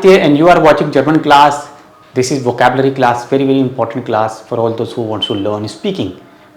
And you are watching German class. This is vocabulary class, very important class for all those who want to learn speaking.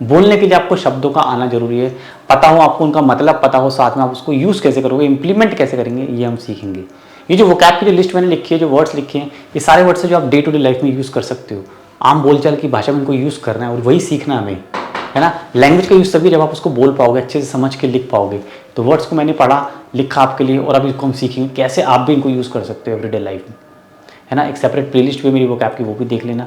बोलने के लिए आपको शब्दों का आना जरूरी है, पता हो आपको उनका मतलब पता हो, साथ में आप उसको यूज़ कैसे करोगे, इंप्लीमेंट कैसे करेंगे, ये हम सीखेंगे। ये जो वोकैब की जो लिस्ट मैंने लिखी है, जो वर्ड्स लिखे हैं, ये सारे वर्ड्स है जो आप डे टू डे लाइफ में यूज़ कर सकते हो। आम बोलचाल की भाषा में इनको यूज़ करना है और वही सीखना है हमें, है ना। लैंग्वेज का यूज़ तभी जब आप उसको बोल पाओगे, अच्छे से समझ के लिख पाओगे। तो वर्ड्स को मैंने पढ़ा, लिखा आपके लिए, और अभी इसको हम सीखेंगे कैसे आप भी इनको यूज़ कर सकते हो एवरीडे लाइफ में, है ना। एक सेपरेट प्लेलिस्ट भी मेरी वोकैब की, वो भी देख लेना।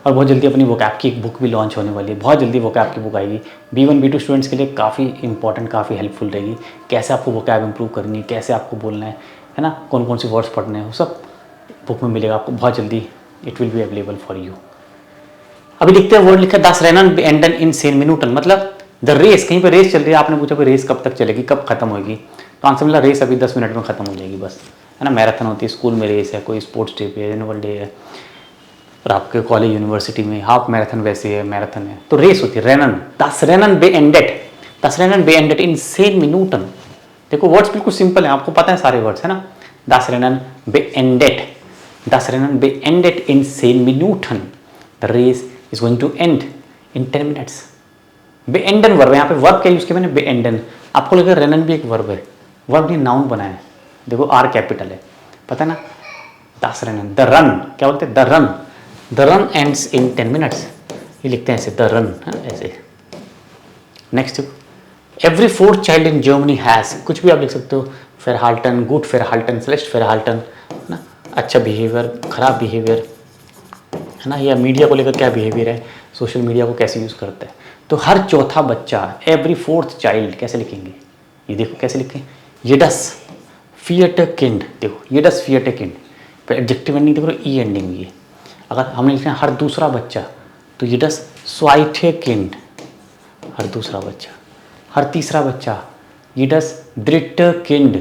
और बहुत जल्दी अपनी वोकैब की एक बुक भी लॉन्च होने वाली है, बहुत जल्दी वोकैब की बुक आएगी। B1 B2 स्टूडेंट्स के लिए काफ़ी इंपॉर्टेंट, काफ़ी हेल्पफुल रहेगी। कैसे आपको वोकैब इंप्रूव करनी है, कैसे आपको बोलना है ना, कौन कौन से वर्ड्स पढ़ने हैं, वो सब बुक में मिलेगा आपको बहुत जल्दी। It will be available for you. अभी लिखते हैं, वर्ड लिखा 10 रेनन बेएंडन इन 10 मिनटन, मतलब द रेस, कहीं पर रेस चल रही है। आपने पूछा कोई रेस कब तक चलेगी, कब खत्म होगी, तो आंसर मिला रेस अभी 10 मिनट में खत्म हो जाएगी बस, है ना। मैराथन होती है, स्कूल में रेस है, कोई स्पोर्ट्स डे पे, एनुअल डे है, और आपके कॉलेज यूनिवर्सिटी में हाफ मैराथन वैसे है, मैराथन है, तो रेस होती है रेनन। 10 रेनन बेएंडेड, 10 रेनन बेएंडेड इन 10 मिनटन। देखो वर्ड्स बिल्कुल सिंपल है, आपको पता है सारे वर्ड्स, है ना। 10 रेनन बेएंडेड, 10 रेनन बेएंडेड इन 10 मिनटन, the race is going to end in 10 minutes. बेएंडन वर्ब है, यहाँ पे वर्ब क्या यूज किया मैंने, बेएंडन। आपको लगेगा रेनन भी एक वर्ब है, वर्ब ने नाउन बनाया है, देखो आर कैपिटल है, पता है ना। 10 रेनन, द रन क्या बोलते हैं, the run, the run ends in 10 minutes, ये लिखते हैं ऐसे, द रन, ऐसे। Next, every 4th child in Germany has, कुछ भी आप लिख सकते हो, फेरहाल्टन, गुड फेरहाल्टन, सेलेस्ट फेरहाल्टन, ना, अच्छा बिहेवियर, खराब बिहेवियर, है ना। या मीडिया को लेकर क्या बिहेवियर है, सोशल मीडिया को कैसे यूज़ करता है। तो हर चौथा बच्चा, एवरी 4th चाइल्ड कैसे लिखेंगे, ये देखो कैसे लिखें, येडस फियट किंड, देखो येडस फियट किंड, फिर एडजेक्टिव एंडिंग देखो ई एंडिंग। ये अगर हमने लिखना है हर दूसरा बच्चा, तो येडस स्वाइटे किंड, हर दूसरा बच्चा। हर तीसरा बच्चा, येडस ड्रिट्टे किंड,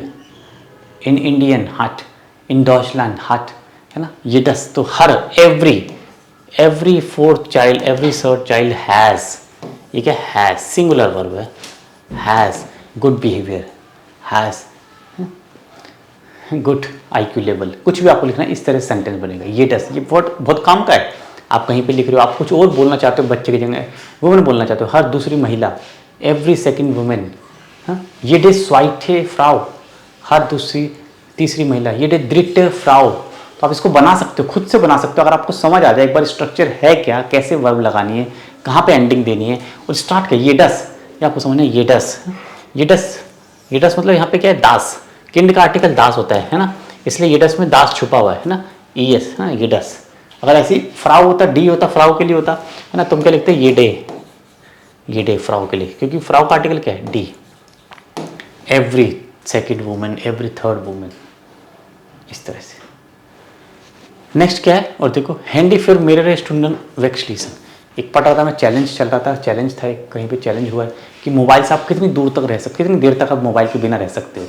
इन इंडियन हट, इन डॉचलैंड हट, है ना। येडस, तो हर, every 4th child, every 3rd child has, ये क्या हैज़, सिंगुलर वर्ब है, has good behaviour, has good IQ level, कुछ भी आपको लिखना है, इस तरह से सेंटेंस बनेगा। ये डस, ये वर्ड बहुत काम का है। आप कहीं पे लिख रहे हो, आप कुछ और बोलना चाहते हो, बच्चे की जगह वुमेन बोलना चाहते हो, हर दूसरी महिला, एवरी सेकंड वुमेन, ये डे स्वाइटे फ्राउ, हर दूसरी तीसरी महिला, ये डे द्रिट्टे फ्राउ। तो आप इसको बना सकते हो, खुद से बना सकते हो, अगर आपको समझ आ जाए एक बार स्ट्रक्चर है क्या, कैसे वर्ब लगानी है, कहाँ पे एंडिंग देनी है, और स्टार्ट कर ये डस, ये आपको समझना है। ये डस, ये डस, ये डस मतलब यहाँ पे क्या है, दास, किंड का आर्टिकल दास होता है ना, इसलिए ये डस में दास छुपा हुआ है ना, ES, है ना, ये डस। अगर ऐसी फ्राउ होता, डी होता, फ्राउ के लिए होता, है ना, तुम क्या लिखते ये डे फ्राउ के लिए, क्योंकि फ्राउ का आर्टिकल क्या है, D. Every second women, every 3rd women, इस तरह से। नेक्स्ट क्या है, और देखो, हैंडी फिर मेरे स्टूडेंट वैक्सलीसन, एक पढ़ रहा था मैं, चैलेंज चल रहा था, चैलेंज था एक, कहीं पे चैलेंज हुआ है कि मोबाइल से आप कितनी दूर तक रह सकते हो, कितनी देर तक आप मोबाइल के बिना रह सकते हो,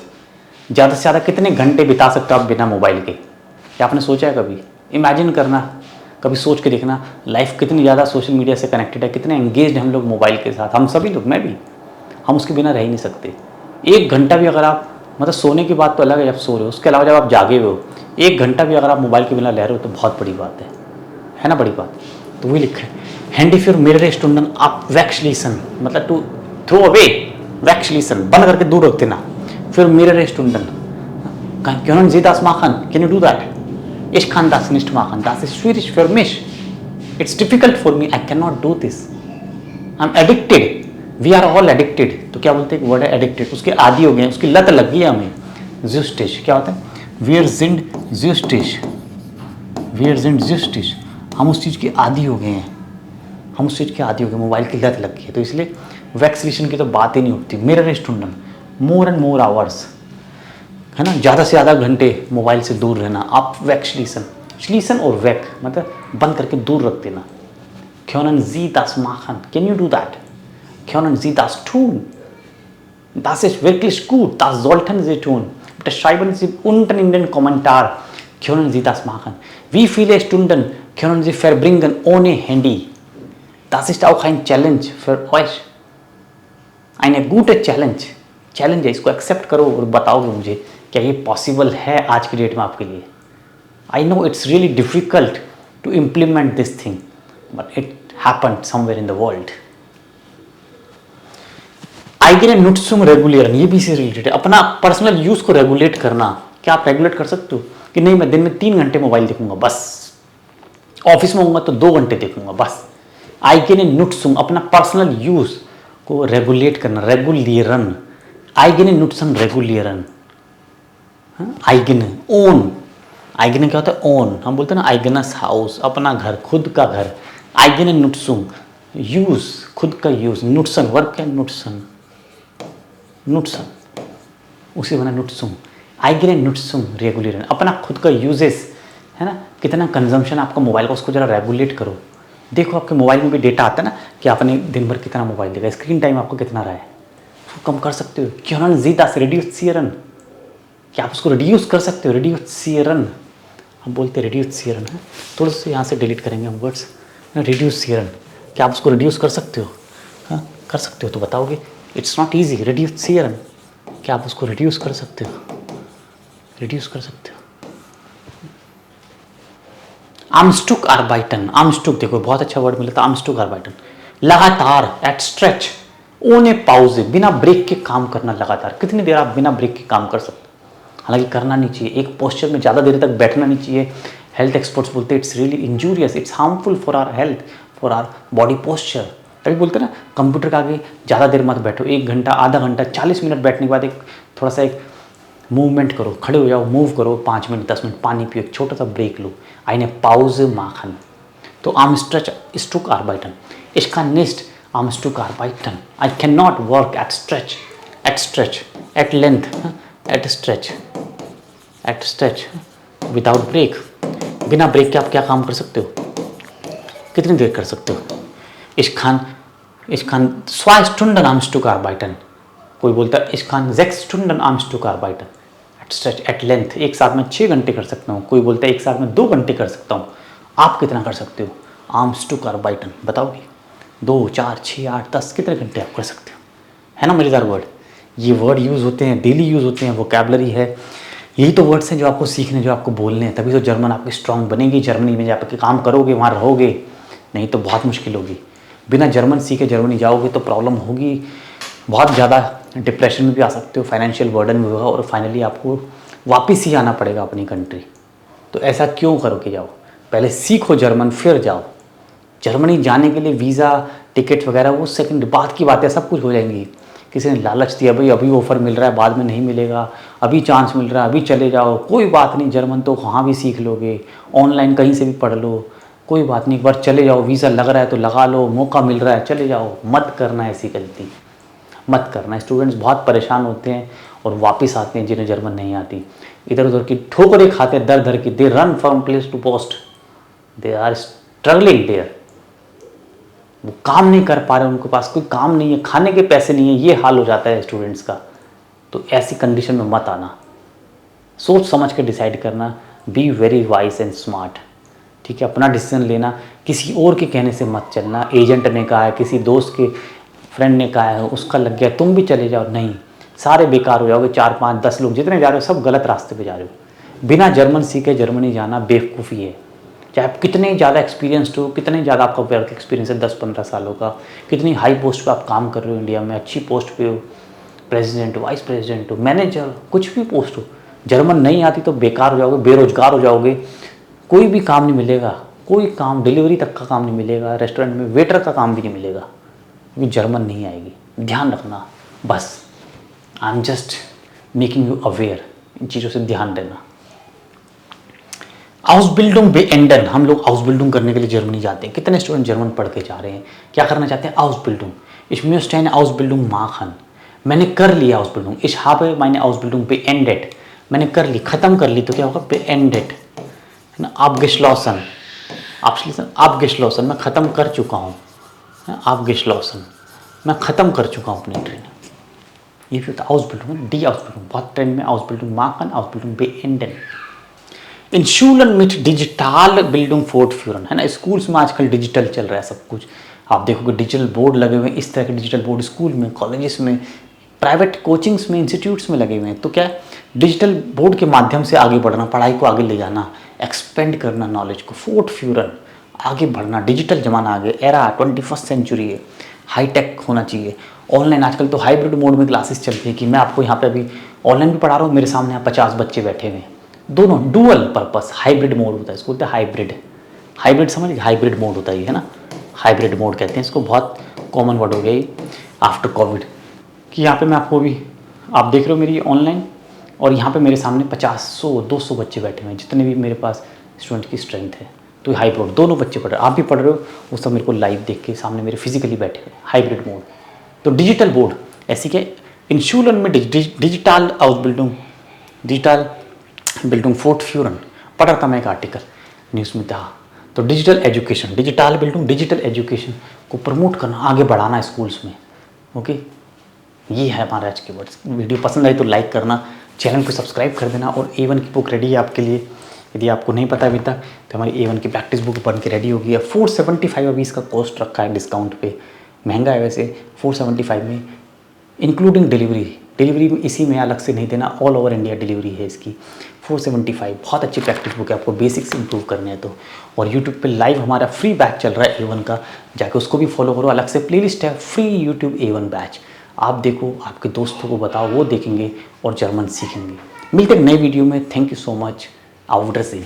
ज़्यादा से ज़्यादा कितने घंटे बिता सकते हो आप बिना मोबाइल के। क्या आपने सोचा है कभी, इमेजिन करना, कभी सोच के देखना, लाइफ कितनी ज़्यादा सोशल मीडिया से कनेक्टेड है, कितने एंगेज हैं हम लोग मोबाइल के साथ, हम सभी लोग, मैं भी, हम उसके बिना रह ही नहीं सकते। 1 घंटा भी अगर आप, मतलब सोने की बात तो अलग है जब सो रहे हो, उसके अलावा जब आप जागे हुए हो, 1 घंटा भी अगर आप मोबाइल के बिना रह रहे हो तो बहुत बड़ी बात है ना, बड़ी बात। तो वही लिखा है, हैंडी फिर मेरे स्टूडेंट आप वैक्सलीसन, मतलब टू थ्रो अवे, वैक्सलीसन बंद करके दूर रखते ना, फिर मेरे स्टूडेंट क्यों जी दास माखन, कैन यू डू दैट, इश खान दास निस्ट माखन, दास इज स्वीरिश फॉर मिश, it's difficult for me, I can not do this, I am addicted, we are all addicted. तो क्या बोलते हैं, वर्ड है एडिक्टेड, उसके आदि हो गए, उसकी लत लग गई है हमें। ज़्यूस्टिश क्या होता है, वीयर जिंड ज़्यूस्टिश, वीयर जिंड ज़्यूस्टिश, हम उस चीज़ के आदि हो गए हैं, हम उस चीज़ के आदि हो गए, मोबाइल की लत लग गई है, तो इसलिए वैक्सीनेशन की तो बात ही नहीं उठती। मेरे student more and more hours, है ना, ज़्यादा से ज़्यादा घंटे मोबाइल से दूर रहना, आप वैक्सीनेशन, श्लीसन और वैक मतलब बंद करके दूर रख देना। क्यों जी दास माखन, कैन यू डू दैट, क्यों जी दास twin, das ist wirklich gut, das sollten Sie tun. Bitte schreiben Sie unten in den Kommentar, können Sie das machen? Wie viele Stunden können Sie verbringen ohne Handy? Das ist auch ein Challenge für euch. Eine gute Challenge. Challenge है, इसको accept करो और बताओगे मुझे क्या ये possible है आज की डेट में आपके लिए। I know it's really difficult to implement this thing, but it happened somewhere in the world. आइगेन नुट्सुम रेगुलेरन, ये भी इससे रिलेटेड है। अपना पर्सनल यूज को रेगुलेट करना। क्या आप रेगुलेट कर सकते हो कि नहीं मैं दिन में 3 घंटे मोबाइल देखूंगा बस, ऑफिस में होऊंगा तो 2 घंटे देखूंगा बस। आइगेन नुट्सुम, अपना पर्सनल यूज को रेगुलेट करना, रेगुलेरन, आइगेन नुट्सन रेगुलेरन। आइगेन ओन, आइगेन क्या होता है? ओन। हम बोलते हैं ना आइगेनस हाउस, अपना घर, खुद का घर। आइगेन नुट्सुम, यूज, खुद का यूज। नुट्सन, वर्क है नुट्सन, नुट्सन उसी बना नुट्सुम। आइगेन नुट्सुम रेगुलेरन, अपना खुद का यूजेस है ना, कितना कंजम्पशन आपका मोबाइल का, उसको जरा रेगुलेट करो। देखो आपके मोबाइल में भी डेटा आता है ना कि आपने दिन भर कितना मोबाइल देखा, स्क्रीन टाइम आपको कितना रहा है, उसको कम कर सकते हो। क्यों ना जीता से रिड्यूस सीरन, क्या आप उसको रिड्यूस कर सकते हो? रिड्यूस सीरन हम बोलते हैं, रिड्यूस सीरन है। थोड़ा सा यहाँ से डिलीट करेंगे हम वर्ड्स। रिड्यूस सीरन, क्या आप उसको रिड्यूस कर सकते हो? हाँ कर सकते हो तो बताओगे। It's not easy. रिड्यूस सीरन, क्या आप उसको रिड्यूस कर सकते हो? रिड्यूस कर सकते हो। आर्मस्टुक आर्बाइटन, आर्मस्टुक देखो बहुत अच्छा वर्ड मिला था, आर्मस्टुक आर्बाइटन। लगातार, एट स्ट्रेच, ओने पाउज, बिना ब्रेक के काम करना लगातार। कितनी देर आप बिना ब्रेक के काम कर सकते हो? हालांकि करना नहीं चाहिए, एक पोस्चर में ज़्यादा देर तक बैठना नहीं चाहिए। हेल्थ एक्सपर्ट्स बोलते हैं it's really injurious, it's harmful for our health, for our body posture. तभी बोलते हैं ना कंप्यूटर के आगे ज़्यादा देर मत बैठो, 1 घंटा, आधा घंटा, 40 मिनट बैठने के बाद एक थोड़ा सा एक मूवमेंट करो, खड़े हो जाओ, मूव करो, 5 मिनट 10 मिनट, पानी पियो, एक छोटा सा ब्रेक लो। आइने पाउज माखन। तो आर्मस्ट्रेच स्टुक आर्बाइटन, इसका नेक्स्ट आर्मस्टुक आर्बाइटन। I can not work at stretch, at stretch, at length, at stretch, at stretch without break. बिना ब्रेक के आप क्या काम कर सकते हो? कितनी देर कर सकते हो? Ich kann 2 Stunden am Stück arbeiten, कोई बोलता है ich kann 6 Stunden am Stück arbeiten, at stretch, at length, एक साथ में 6 घंटे कर सकता हूँ। कोई बोलता है एक साथ में 2 घंटे कर सकता हूँ। आप कितना कर सकते हो? am Stück arbeiten बताओगे? 2, 4, 6, 8, 10 कितने घंटे आप कर सकते हो? है ना मज़ेदार वर्ड। ये वर्ड यूज़ होते हैं, डेली यूज़ होते हैं, वोकैबलरी है। यही तो वर्ड्स हैं जो आपको सीखने, जो आपको बोलने हैं, तभी तो जर्मन आपकी स्ट्रांग बनेगी। जर्मनी में जब काम करोगे, वहाँ रहोगे, नहीं तो बहुत मुश्किल होगी। बिना जर्मन सीखे जर्मनी जाओगे तो प्रॉब्लम होगी बहुत ज़्यादा। डिप्रेशन में भी आ सकते हो, फाइनेंशियल बर्डन भी होगा, और फाइनली आपको वापस ही आना पड़ेगा अपनी कंट्री। तो ऐसा क्यों करो कि जाओ, पहले सीखो जर्मन फिर जाओ। जर्मनी जाने के लिए वीज़ा, टिकट वगैरह वो सेकंड बाद की बातें, सब कुछ हो जाएंगी। किसी ने लालच दिया भाई अभी ऑफ़र मिल रहा है, बाद में नहीं मिलेगा, अभी चांस मिल रहा है, अभी चले जाओ, कोई बात नहीं, जर्मन तो वहाँ भी सीख लोगे, ऑनलाइन कहीं से भी पढ़ लो, कोई बात नहीं, एक बार चले जाओ, वीज़ा लग रहा है तो लगा लो, मौका मिल रहा है चले जाओ। मत करना ऐसी गलती, मत करना। स्टूडेंट्स बहुत परेशान होते हैं और वापस आते हैं जिन्हें जर्मन नहीं आती, इधर उधर की ठोकरें खाते हैं दर दर की। They run from place to post, they are struggling there. वो काम नहीं कर पा रहे, उनके पास कोई काम नहीं है, खाने के पैसे नहीं है, ये हाल हो जाता है स्टूडेंट्स का। तो ऐसी कंडीशन में मत आना, सोच समझ के डिसाइड करना। Be very wise and smart, ठीक है। अपना डिसीजन लेना, किसी और के कहने से मत चलना। एजेंट ने कहा है, किसी दोस्त के फ्रेंड ने कहा है, उसका लग गया तुम भी चले जाओ, नहीं, सारे बेकार हो जाओगे। 4, 5, 10 लोग जितने जा रहे हो सब गलत रास्ते पे जा रहे हो। बिना जर्मन सीखे जर्मनी जाना बेवकूफ़ी है। चाहे आप कितने ज़्यादा एक्सपीरियंस्ड हो, कितने ज़्यादा आपका वर्क एक्सपीरियंस है 10-15 सालों का, कितनी हाई पोस्ट पे आप काम कर रहे हो इंडिया में, अच्छी पोस्ट पे हो, प्रेसिडेंट हो, वाइस प्रेसिडेंट हो, मैनेजर, कुछ भी पोस्ट हो, जर्मन नहीं आती तो बेकार हो जाओगे, बेरोजगार हो जाओगे, कोई भी काम नहीं मिलेगा, कोई काम, डिलीवरी तक का काम नहीं मिलेगा, रेस्टोरेंट में वेटर का काम भी नहीं मिलेगा, क्योंकि जर्मन नहीं आएगी। ध्यान रखना बस, I am just making you aware, इन चीज़ों से ध्यान देना। आउसबिल्डिंग बेएंडन, हम लोग आउसबिल्डिंग करने के लिए जर्मनी जाते हैं। कितने स्टूडेंट जर्मन पढ़ के जा रहे हैं, क्या करना चाहते हैं? आउसबिल्डिंग। Ich möchte eine Ausbildung machen, मैंने कर लिया आउसबिल्डिंग। Ich habe meine Ausbildung beendet, मैंने कर ली, ख़त्म कर ली, तो क्या होगा? beendet है ना। abgeschlossen, abgeschlossen, मैं ख़त्म कर चुका हूँ। abgeschlossen, मैं ख़त्म कर चुका हूँ अपनी ट्रेनिंग। ये भी होता है आउसबिल्डिंग। डी आउसबिल्डिंग बहुत ट्रेंड में, आउसबिल्डिंग machen, आउसबिल्डिंग beenden। इन शूलन मिट डिजिटल बिल्डिंग फोर्टफ्यूरन, है ना। स्कूल्स में आजकल डिजिटल चल रहा है सब कुछ। आप देखोगे डिजिटल बोर्ड लगे हुए हैं, इस तरह के डिजिटल बोर्ड स्कूल में, कॉलेजेस में, प्राइवेट कोचिंग्स में, इंस्टीट्यूट्स में लगे हुए हैं। तो क्या डिजिटल बोर्ड के माध्यम से आगे बढ़ना, पढ़ाई को आगे ले जाना, एक्सपेंड करना नॉलेज को, फोर्ट फ्यूरन, आगे बढ़ना, डिजिटल ज़माना आ गया, एरा 21st सेंचुरी है, हाईटेक होना चाहिए। ऑनलाइन आजकल तो हाइब्रिड मोड में क्लासेस चलती है कि मैं आपको यहाँ पे अभी ऑनलाइन भी पढ़ा रहा हूँ, मेरे सामने यहाँ 50 बच्चे बैठे हुए हैं, दोनों डुअल पर्पस हाइब्रिड मोड होता है, इसको बोलते हैं हाइब्रिड। हाइब्रिड समझ गए, हाइब्रिड मोड होता है ना, हाइब्रिड मोड कहते हैं इसको, बहुत कॉमन वर्ड हो गया ये आफ्टर कोविड। कि यहाँ पे मैं आपको भी, आप देख रहे हो मेरी ऑनलाइन, और यहाँ पे मेरे सामने 50, 100, 200 बच्चे बैठे हुए हैं, जितने भी मेरे पास स्टूडेंट की स्ट्रेंथ है। तो हाइब्रिड, दोनों बच्चे पढ़ रहे हैं, आप भी पढ़ रहे हो, वो सब मेरे को लाइव देख के सामने मेरे फिजिकली बैठे हुए, हाइब्रिड मोड। तो डिजिटल बोर्ड ऐसी के इन Schulen में digital outbuilding, digital building fort furan पढ़ रहा था मैं एक आर्टिकल न्यूज़ में था। तो digital education, digital building, digital education को प्रमोट करना, आगे बढ़ाना स्कूल्स में। ओके, ये है हमारे आज के वर्ड्स। वीडियो पसंद आई तो लाइक करना, चैनल को सब्सक्राइब कर देना, और A1 की बुक रेडी है आपके लिए। यदि आपको नहीं पता अभी तक तो हमारी A1 की प्रैक्टिस बुक बन के रेडी होगी। 475 अभी इसका कॉस्ट रखा है डिस्काउंट पे, महंगा है वैसे, 475 में इंक्लूडिंग डिलीवरी। डिलीवरी में इसी में अलग से नहीं देना, ऑल ओवर इंडिया डिलीवरी है इसकी। 475 बहुत अच्छी प्रैक्टिस बुक है, आपको बेसिक्स इंप्रूव करने हैं तो। और यूट्यूब पे लाइव हमारा फ्री बैच चल रहा है A1 का, जाके उसको भी फॉलो करो, अलग से प्लेलिस्ट है फ्री यूट्यूब A1 बैच, आप देखो, आपके दोस्तों को बताओ, वो देखेंगे और जर्मन सीखेंगे। मिलते हैं नए वीडियो में। Thank you so much, out से।